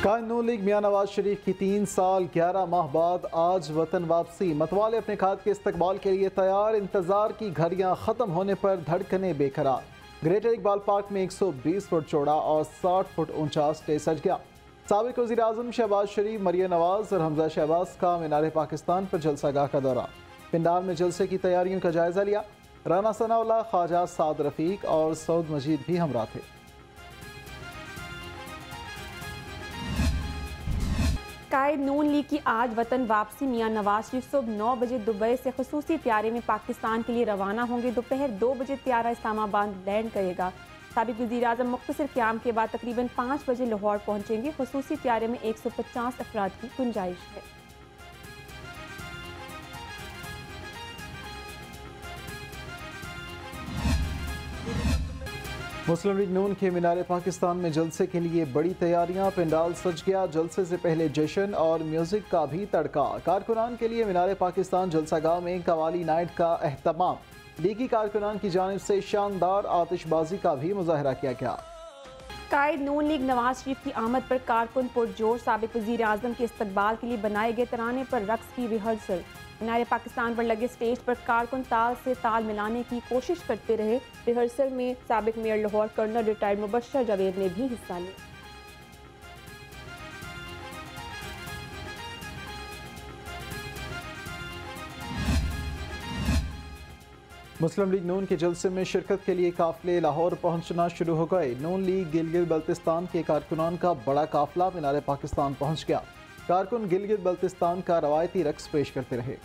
नून league मियां नवाज शरीफ की 3 साल 11 माह बाद आज वतन वापसी। मतवाले अपने खाद के इस्तकबाल के लिए तैयार। इंतजार की घड़ियां खत्म होने पर धड़कनें बेकरार। ग्रेटर इकबाल पार्क में 120 फुट चौड़ा और 60 फुट ऊंचा स्टेज सज गया। साबिक वज़ीर आज़म शहबाज शरीफ, मरियम नवाज और हमजा शहबाज का मीनार पाकिस्तान पर जलसागाह का दौरा। पिंडाल में जलसे की तैयारियों का जायजा लिया। राना सनाउल्लाह, ख्वाजा साद रफीक और सऊद मजीद भी हमरा थे। कायद नून लीग की आज वतन वापसी। मियां नवाज शरीफ सुबह 9 बजे दुबई से खसूसी त्यारे में पाकिस्तान के लिए रवाना होंगे। दोपहर 2 बजे त्यारा इस्लामाबाद लैंड करेगा। साबिक वज़ीर आज़म मुख्तसर क़याम के बाद तकरीबन 5 बजे लाहौर पहुंचेंगे। खसूसी त्यारे में 150 अफराद की गुंजाइश है। मुस्लिम लीग नून के मीनार पाकिस्तान में जलसे के लिए बड़ी तैयारियां। पिंडाल सज गया। जलसे से पहले जश्न और म्यूजिक का भी तड़का। कारकुनान के लिए मीनार पाकिस्तान जलसागाह में कवाली नाइट का एहतमाम। लीगी कारकुनान की जानिब से शानदार आतिशबाजी का भी मुजाहरा किया गया। कायद नून लीग नवाज शरीफ की आमद पर कारकुन पुरजोर। साबिक वज़ीर आज़म के इस्तकबाल के लिए बनाए गए तराने पर रक्स की रिहर्सल। मीनार पाकिस्तान पर लगे स्टेज पर कारकुन ताल से ताल मिलाने की कोशिश करते रहे। रिहर्सल में साबिक mayor Lahore colonel retired Mubashir Javed ने भी हिस्सा लिया। मुस्लिम लीग नून के जलसे में शिरकत के लिए काफिले लाहौर पहुंचना शुरू हो गए। नून लीग गिलगित बल्तिस्तान के कारकुनान का बड़ा काफिला मीनार पाकिस्तान पहुंच गया। कारकुन गिलगित बल्तिस्तान का रवायती रक्स पेश करते रहे।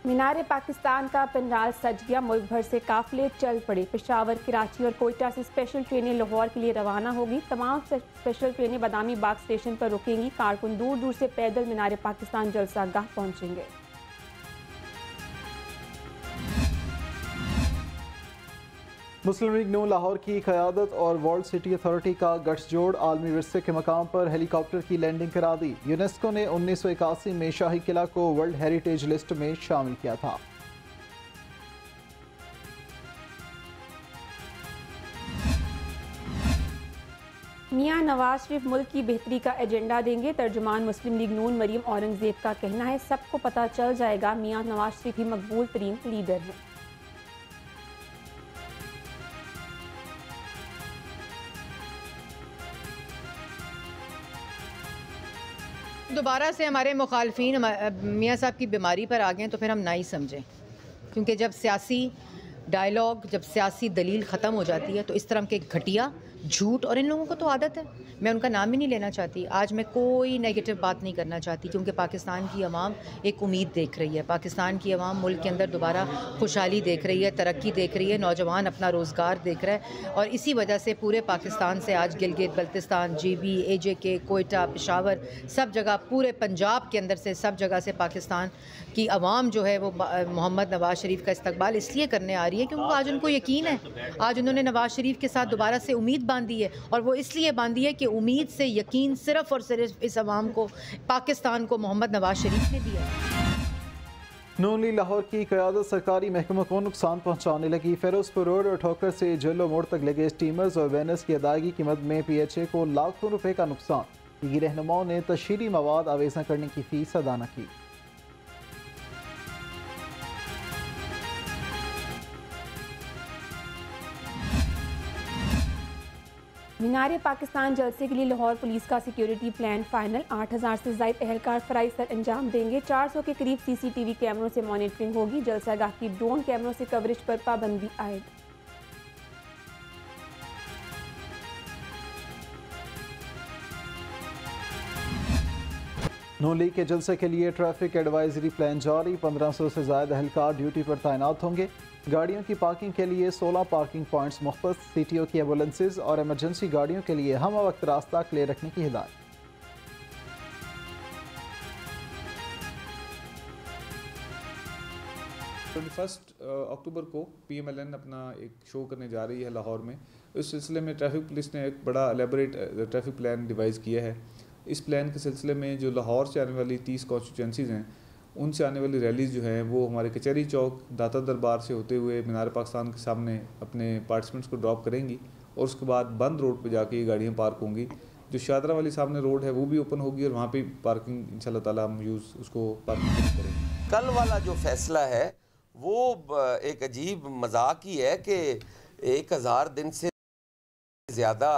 मीनार पाकिस्तान का पंडाल सज गया। मुल्क भर से काफिले चल पड़े। पेशावर, कराची और कोयटा से स्पेशल ट्रेनें लाहौर के लिए रवाना होगी। तमाम स्पेशल ट्रेनें बादामी बाग स्टेशन पर रुकेंगी। कारकुन दूर दूर से पैदल मीनार पाकिस्तान जलसागाह पहुंचेंगे। मुस्लिम लीग नून लाहौर की क़यादत और वर्ल्ड सिटी अथॉरिटी का गठजोड़ आलमी विरसे के मकाम पर हेलीकॉप्टर की लैंडिंग करा दी। यूनेस्को ने 1981 में शाही किला को वर्ल्ड हेरिटेज लिस्ट में शामिल किया था। मियां नवाज शरीफ मुल्क की बेहतरी का एजेंडा देंगे। तर्जुमान मुस्लिम लीग नून मरियम औरंगजेब का कहना है, सबको पता चल जाएगा मियां नवाज शरीफ ही मकबूल तरीन लीडर हैं। दोबारा से हमारे मुखालफिन मियाँ साहब की बीमारी पर आ गए तो फिर हम ना ही समझें, क्योंकि जब सियासी डायलॉग, जब सियासी दलील ख़त्म हो जाती है तो इस तरह के घटिया झूठ, और इन लोगों को तो आदत है, मैं उनका नाम ही नहीं लेना चाहती। आज मैं कोई नेगेटिव बात नहीं करना चाहती, क्योंकि पाकिस्तान की आवाम एक उम्मीद देख रही है। पाकिस्तान की आवाम मुल्क के अंदर दोबारा खुशहाली देख रही है, तरक्की देख रही है, नौजवान अपना रोज़गार देख रहा है, और इसी वजह से पूरे पाकिस्तान से आज गिलगित बल्तिस्तान, GB, AJK, कोयटा, पेशावर, सब जगह, पूरे पंजाब के अंदर से सब जगह से पाकिस्तान की आवाम जो है वो मोहम्मद नवाज शरीफ का इस्तकबाल इसलिए करने आ रही है क्योंकि आज उनको यकीन है, आज उन्होंने नवाज शरीफ के साथ दोबारा से उम्मीद बांधी है, और वो इसलिए बांधी है कि उम्मीद से यकीन सिर्फ़ और सिर्फ इस आवाम को, पाकिस्तान को मोहम्मद नवाज शरीफ ने दिया है। नून लीग लाहौर की क़यादत सरकारी महकमों को नुकसान पहुँचाने लगी। फिरोजपुर रोड और ठोकर से जेलो मोड़ तक लगे स्टीमर्स और बैनर्स की अदायगी की मद में PHA को लाखों रुपए का नुकसान। लीगी रहनुमाओं ने तशहीरी मवाद आवेज़ा करने की फ़ीस अदा न की। मीनार पाकिस्तान जलसे के लिए लाहौर पुलिस का सिक्योरिटी प्लान फाइनल। 8000 से ज़ायद एहलकार फराइज सर अंजाम देंगे। 400 के करीब CCTV कैमरों से मॉनिटरिंग होगी। जलसागाह की ड्रोन कैमरों से कवरेज पर पाबंदी आएगी। नून लीग के जलसे के लिए ट्रैफिक एडवाइजरी प्लान जारी। 1500 से ज़ायद एहलकार ड्यूटी पर तैनात होंगे। गाड़ियों की पार्किंग के लिए 16 पार्किंग पॉइंट्स मुख्तस। CTO की एम्बुलेंसेज और एमरजेंसी गाड़ियों के लिए हम वक्त रास्ता क्लियर रखने की हिदायत। 21 अक्टूबर को PMLN अपना एक शो करने जा रही है लाहौर में। इस सिलसिले में ट्रैफिक पुलिस ने एक बड़ा एलेबोरेट ट्रैफिक प्लान डिवाइस किया है। इस प्लान के सिलसिले में जो लाहौर से आने वाली 30 कॉन्स्टिट्यूंसीज़ हैं, उनसे आने वाली रैलीज़ जो हैं वो हमारे कचहरी चौक, दाता दरबार से होते हुए मीनार पाकिस्तान के सामने अपने पार्टिसिपेंट्स को ड्रॉप करेंगी, और उसके बाद बंद रोड पे जाके ये गाड़ियाँ पार्क होंगी। जो शादरा वाली सामने रोड है वो भी ओपन होगी और वहाँ पे पार्किंग इंशाल्लाह ताला हम यूज़ उसको पार्किंग करेंगे। कल वाला जो फैसला है वो एक अजीब मजाक ही है कि 1000 दिन से ज़्यादा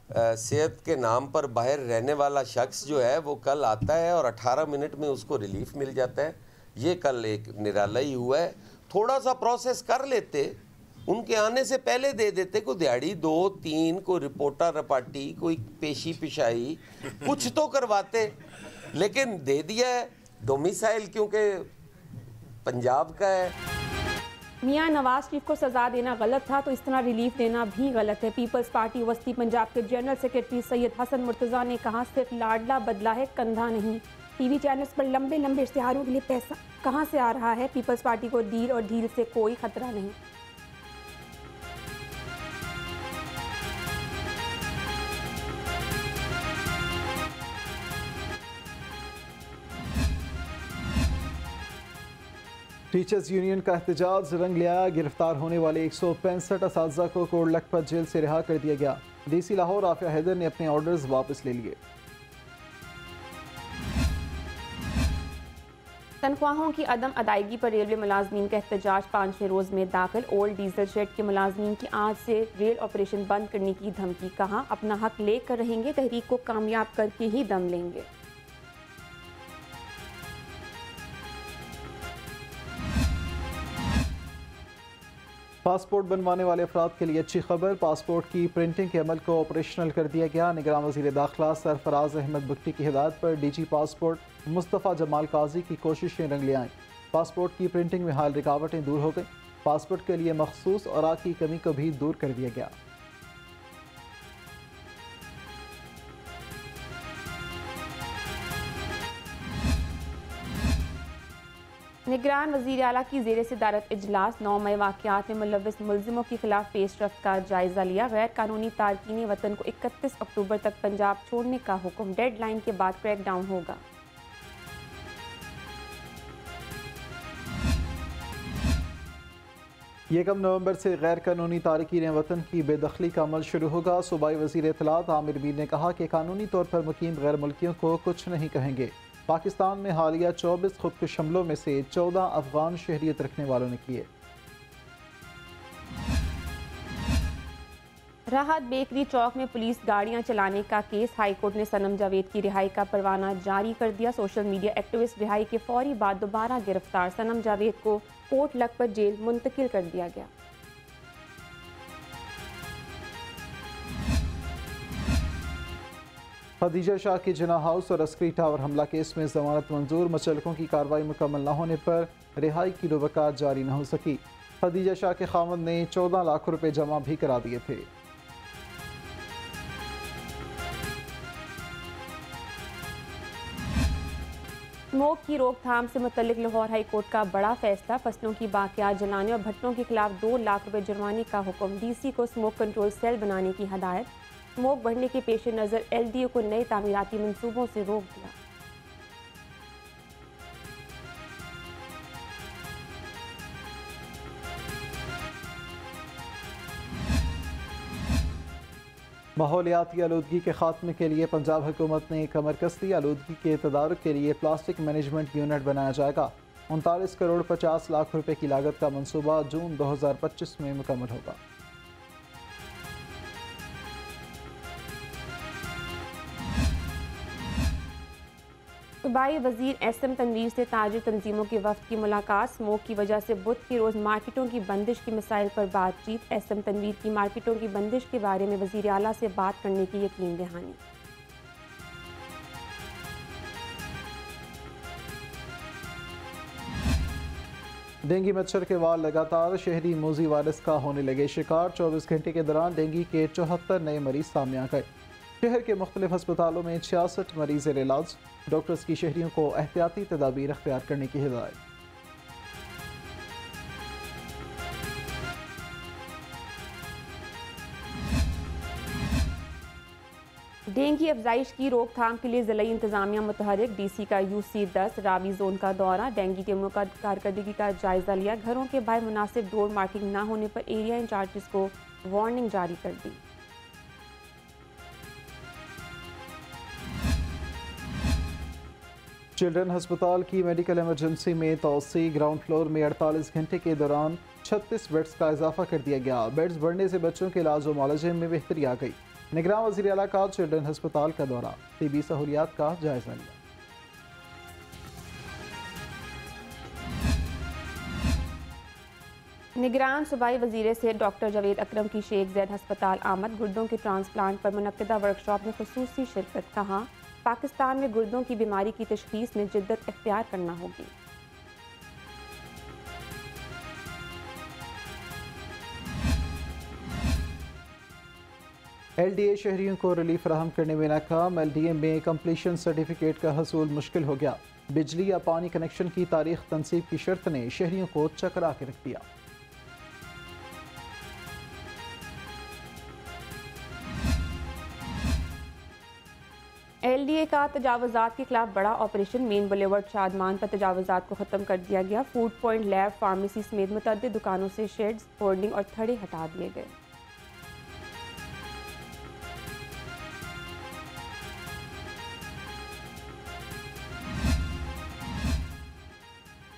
सेहत के नाम पर बाहर रहने वाला शख्स जो है वो कल आता है और 18 मिनट में उसको रिलीफ मिल जाता है। ये कल एक निराला ही हुआ है। थोड़ा सा प्रोसेस कर लेते, उनके आने से पहले दे देते, कोई दिहाड़ी 2-3, कोई रिपोर्टा रपाटी, कोई पेशी पिशाई कुछ तो करवाते, लेकिन दे दिया है। डोमिसाइल क्योंकि पंजाब का है। मियां नवाज शरीफ को सजा देना गलत था तो इस तरह रिलीफ देना भी गलत है। पीपल्स पार्टी वस्ती पंजाब के जनरल सेक्रेटरी सैयद हसन मुर्तज़ा ने कहा, सिर्फ लाडला बदला है, कंधा नहीं। टीवी चैनल्स पर लंबे लंबे इश्तिहारों के लिए पैसा कहां से आ रहा है? पीपल्स पार्टी को डील और ढील से कोई खतरा नहीं। टीचर्स यूनियन का एहतजाज रंग लिया। गिरफ्तार होने वाले 165 असातिज़ा को कोट लखपत जेल से रिहा कर दिया गया। DC लाहौर आफिया हैदर ने अपने ऑर्डर्स वापस ले लिए। तनख्वाहों की अदम अदायगी पर रेलवे मुलाजमीन का एहतजाज 5वें रोज़ में दाखिल। ओल्ड डीजल शेड के मुलाजमीन की आज से रेल ऑपरेशन बंद करने की धमकी। कहा, अपना हक लेकर रहेंगे, तहरीक को कामयाब करके ही दम लेंगे। पासपोर्ट बनवाने वाले अफराद के लिए अच्छी खबर। पासपोर्ट की प्रिंटिंग के अमल को ऑपरेशनल कर दिया गया। निगरान वज़ीर दाखिला सरफराज अहमद बुट्टी की हिदायत पर DG पासपोर्ट मुस्तफ़ा जमाल काजी की कोशिशें रंग ले आईं। पासपोर्ट की प्रिंटिंग में हाल रुकावटें दूर हो गईं। पासपोर्ट के लिए मखसूस औराक की कमी को भी दूर कर दिया गया। निगरान वज़ीर आला की ज़ेर सदारत इजलास। 9 मई वाक़यात में मुलव्वस मुलजिमों के खिलाफ पेशरफ्त का जायज़ा लिया। गैर कानूनी तारकीन वतन को 31 अक्टूबर तक पंजाब छोड़ने का हुक्म। डेड लाइन के बाद क्रैक डाउन होगा। यकम नवंबर से गैर कानूनी तारकीन वतन की बेदखली का अमल शुरू होगा। सूबाई वज़ीर इत्तलात आमिर मीर ने कहा कि कानूनी तौर पर मुकीम गैर मुल्कियों को कुछ नहीं कहेंगे। पाकिस्तान में हालिया 24 खुदकुश हमलों में से 14 अफगान शहरियत रखने वालों ने किए। राहत बेकरी चौक में पुलिस गाड़ियां चलाने का केस। हाईकोर्ट ने सनम जावेद की रिहाई का परवाना जारी कर दिया। सोशल मीडिया एक्टिविस्ट रिहाई के फौरी बाद दोबारा गिरफ्तार। सनम जावेद को कोट लखपत जेल मुंतकिल कर दिया गया। खदीजा शाह की जिना हाउस और अस्करी टावर हमला केस में जमानत मंजूर। मुचल्लकों की कार्रवाई मुकम्मल न होने पर रिहाई की रुबकात जारी न हो सकी। खदीजा शाह के खामद ने 14 लाख रुपए जमा भी करा दिए थे। स्मोक की रोकथाम से मुतल्लिक लाहौर हाई कोर्ट का बड़ा फैसला। फसलों की बाकियात जलाने और भट्टों के खिलाफ 2 लाख रुपए जुर्माने का हुक्म। DC को स्मोक कंट्रोल सेल बनाने की हदायत। स्मोक बढ़ने के पेश नज़र LDO को नए तामीराती मंसूबों से रोक दिया। माहौलियाती आलूदगी के खात्मे के लिए पंजाब हुकूमत ने कमर कस दी। आलूदगी के तदारुक के लिए प्लास्टिक मैनेजमेंट यूनिट बनाया जाएगा। 39 करोड़ 50 लाख रुपए की लागत का मंसूबा जून 2025 में मुकम्मल होगा। सूबाई वज़ीर SM तनवीर से ताजिर तंजीमों के वफ़द की मुलाकात। स्मोक की वजह से बुध के रोज़ मार्केटों की बंदिश के मसाइल पर बातचीत। SM तनवीर की मार्केटों की बंदिश के बारे में वज़ीर आला से बात करने की यकीन दहानी। डेंगू मच्छर के वार लगातार। शहरी मोजी वायरस का होने लगे शिकार। 24 घंटे के दौरान डेंगू के 74 नए मरीज सामने आ गए। शहर के मुख्तलिफ अस्पतालों में 66 मरीज इलाज। डॉक्टर्स की शहरियों को एहतियाती तदाबीर अख्तियार करने की हिदायत। डेंगू अफजाइश की रोकथाम के लिए ज़िला इंतजामिया मुतहरिक। DC का UC 10 रावी जोन का दौरा। डेंगू टीमों का कारकर्दगी का जायजा लिया। घरों के बाहर मुनासिब डोर मार्किंग न होने पर एरिया इंचार्जेस को वार्निंग जारी कर दी। चिल्ड्रन हस्पताल की मेडिकल इमरजेंसी में तोसी, ग्राउंड फ्लोर में 48 घंटे के दौरान 36 बेड्स का इजाफा कर दिया गया। बेड्स बढ़ने से बच्चों के इलाज और मुआलजे में बेहतरी आ गई। निगरान वज़ीर आला का चिल्ड्रन हस्पताल का दौरा, तिबी सहूलियात का जायजा लिया। निगरान सूबाई वज़ीर से डॉक्टर जावेद अकरम की शेख ज़ैद हस्पताल आमद। गुर्दों के ट्रांसप्लांट पर मुनक्किदा वर्कशॉप में खुसूसी शिरकत। कहा, पाकिस्तान में गुर्दों की बीमारी की तशख़ीस में जिद्दत इख्तियार करना होगी। LDA शहरियों को रिलीफ फराहम करने में नाकाम। LDA में कंप्लीशन सर्टिफिकेट का हसूल मुश्किल हो गया। बिजली या पानी कनेक्शन की तारीख तनसीब की शर्त ने शहरियों को चकरा के रख दिया। LDA का तजावुज़ात के खिलाफ बड़ा ऑपरेशन। मेन बुलेवर्ड शादमान पर तजावुज़ात को ख़त्म कर दिया गया। फूड पॉइंट, लैब, फार्मेसी समेत मुतअद्दिद दुकानों से शेड्स, होर्डिंग और थड़े हटा दिए गए।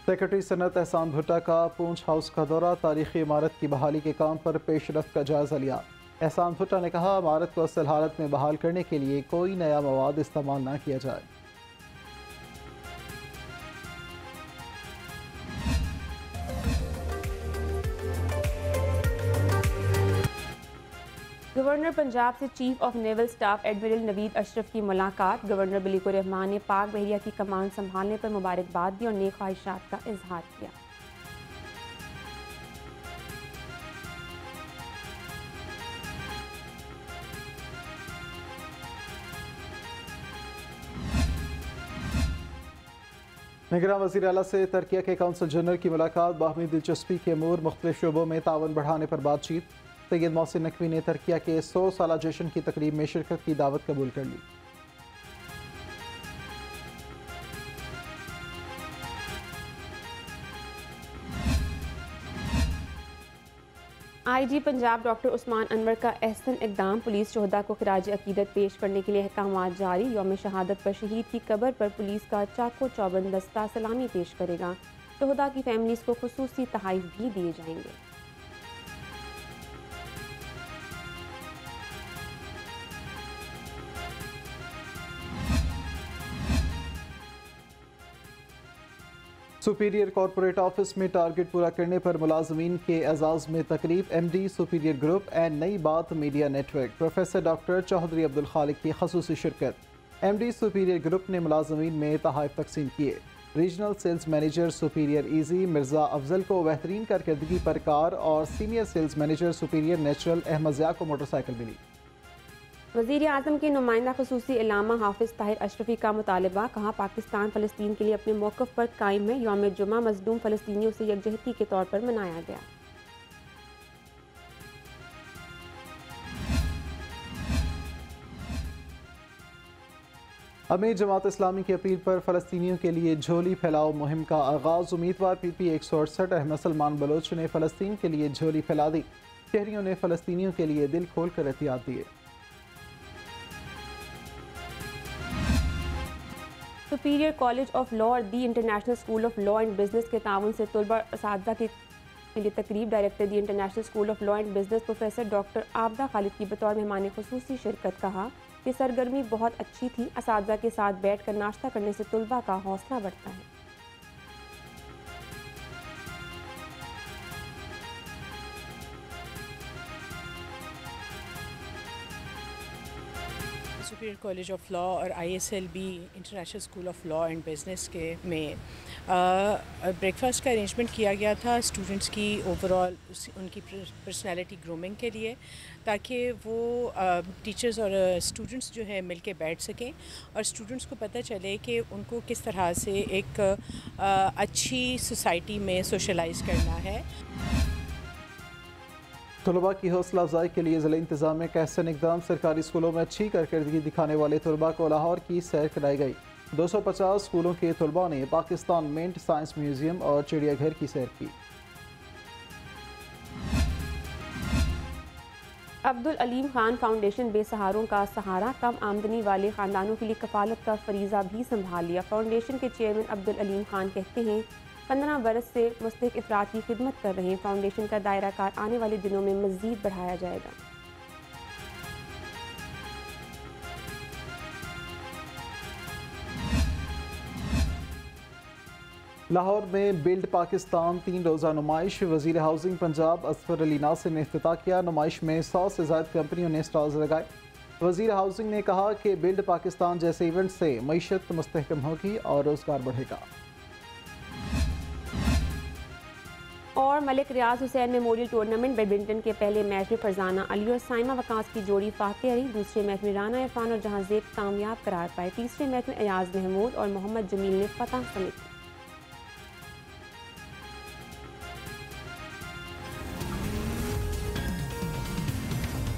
सेक्रेटरी सनत एहसान भुट्टा का पूंछ हाउस का दौरा, तारीखी इमारत की बहाली के काम पर पेशरफ्त का जायजा लिया। एहसान भुट्टा ने कहा, इमारत को असल हालत में बहाल करने के लिए कोई नया मवाद इस्तेमाल न किया जाए। गवर्नर पंजाब से chief of naval staff admiral Naveed Ashraf की मुलाकात। गवर्नर बिलीकुर रहमान ने पाक बहरिया की कमान संभालने पर मुबारकबाद दी और नेक ख्वाहिशात का इजहार किया। निगरान वज़ीर आला से तुर्की के काउंसिल जनरल की मुलाकात। बाहमी दिलचस्पी के अमूर, मुख्तलिफ शोबों में तावन बढ़ाने पर बातचीत। सैयद मोहसिन नकवी ने तुर्की के 100 साला जश्न की तकरीब में शिरकत की दावत कबूल कर ली। IG पंजाब डॉक्टर उस्मान अनवर का एहसन इक़दाम। पुलिस शोहदा को खिराज अकीदत पेश करने के लिए अहकामात जारी। यौम शहादत पर शहीद की कब्र पर पुलिस का चाको चौबंद दस्ता सलामी पेश करेगा। शोहदा की फैमिलीज़ को खुसूसी तहाइफ भी दिए जाएंगे। सुपीरियर कॉरपोरेट ऑफिस में टारगेट पूरा करने पर मुलाजमीन के एजाज़ में तकरीब। MD superior group and Nai Baat media network professor doctor Chaudhry Abdul Khaliq की खसूसी शिरकत। MD सुपीरियर ग्रुप ने मुलाजमीन में तोहफ़े तकसीम किए। रीजनल सेल्स मैनेजर सुपीरियर ईजी मिर्ज़ा अफजल को बेहतरीन कारकर्दगी पर कार और senior sales manager superior natural Ahmed Zia को मोटरसाइकिल मिली। वज़ीर आज़म के नुमाइंदा खुसूसी इलामा हाफिज़ ताहिर अशरफी का मुतालबा। कहा, पाकिस्तान फ़लस्तीन के लिए अपने मौक़िफ़ पर कायम है। यौम जुमा मज़लूम फ़लस्तीनियों से यकजहती के तौर पर मनाया गया। अमीर जमात इस्लामी की अपील पर फ़लस्तीनियों के लिए झोली फैलाओ मुहिम का आगाज़। उम्मीदवार PP 168 अहमद सलमान बलोच ने फ़लस्तीन के लिए झोली फैला दी। शहरियों ने फ़लस्तीनियों के लिए दिल खोल कर एहतियात दिए। सुपीरियर कॉलेज ऑफ लॉ और the international school of law and business के ताउन से तलबा असातिज़ा के लिए तकरीब। Director the international school of law and business professor doctor Abida Khalid की बतौर मेहमान खुसूसी शिरकत। कहा कि सरगर्मी बहुत अच्छी थी। असातिज़ा के साथ बैठ कर नाश्ता करने से तलबा का हौसला बढ़ता है। सुपीरियर कॉलेज ऑफ लॉ और ISLB international school of law and business के में ब्रेकफास्ट का अरेंजमेंट किया गया था स्टूडेंट्स की ओवरऑल उनकी पर्सनालिटी ग्रूमिंग के लिए, ताकि वो टीचर्स और स्टूडेंट्स जो है मिलके बैठ सकें और स्टूडेंट्स को पता चले कि उनको किस तरह से एक अच्छी सोसाइटी में सोशलाइज करना है। तलबा की हौसला अफजाई के लिए ज़िला इंतज़ामिया का एहसन इक़दाम। सरकारी स्कूलों में अच्छी कारकर्दगी दिखाने वाले तलबा को लाहौर की सैर कराई गई। 250 स्कूलों के तलबा ने पाकिस्तान मिंट, साइंस म्यूज़ियम और चिड़ियाघर की सैर की। अब्दुल अलीम खान फाउंडेशन बेसहारों का सहारा, कम आमदनी वाले ख़ानदानों के लिए कफ़ालत का फरीज़ा भी संभाल लिया। फाउंडेशन के चेयरमैन अब्दुल अलीम खान कहते हैं 15 बरस से मुस्तहिक अफराद की खिदमत कर रहे हैं। फाउंडेशन का दायरा कार आने वाले दिनों में मज़ीद बढ़ाया जाएगा। लाहौर में बिल्ड पाकिस्तान 3 रोज़ा नुमाइश वज़ीर हाउसिंग पंजाब असफर अली नासिर ने इफ्तिताह किया। नुमाइश में 100 से ज़्यादा कंपनियों ने स्टॉल्स लगाए। वज़ीर हाउसिंग ने कहा कि बिल्ड पाकिस्तान जैसे इवेंट से मईशत मुस्तहकम होगी और रोज़गार बढ़ेगा। और मलिक रियाज हुसैन मेमोरियल टूर्नामेंट बैडमिंटन के पहले मैच में फरजाना अली और साइमा वकास की जोड़ी फातेह रही। दूसरे मैच में राना इरफान और जहांजेब कामयाब करार पाए। तीसरे मैच में अयाज महमूद और मोहम्मद जमील ने फतह समेटी।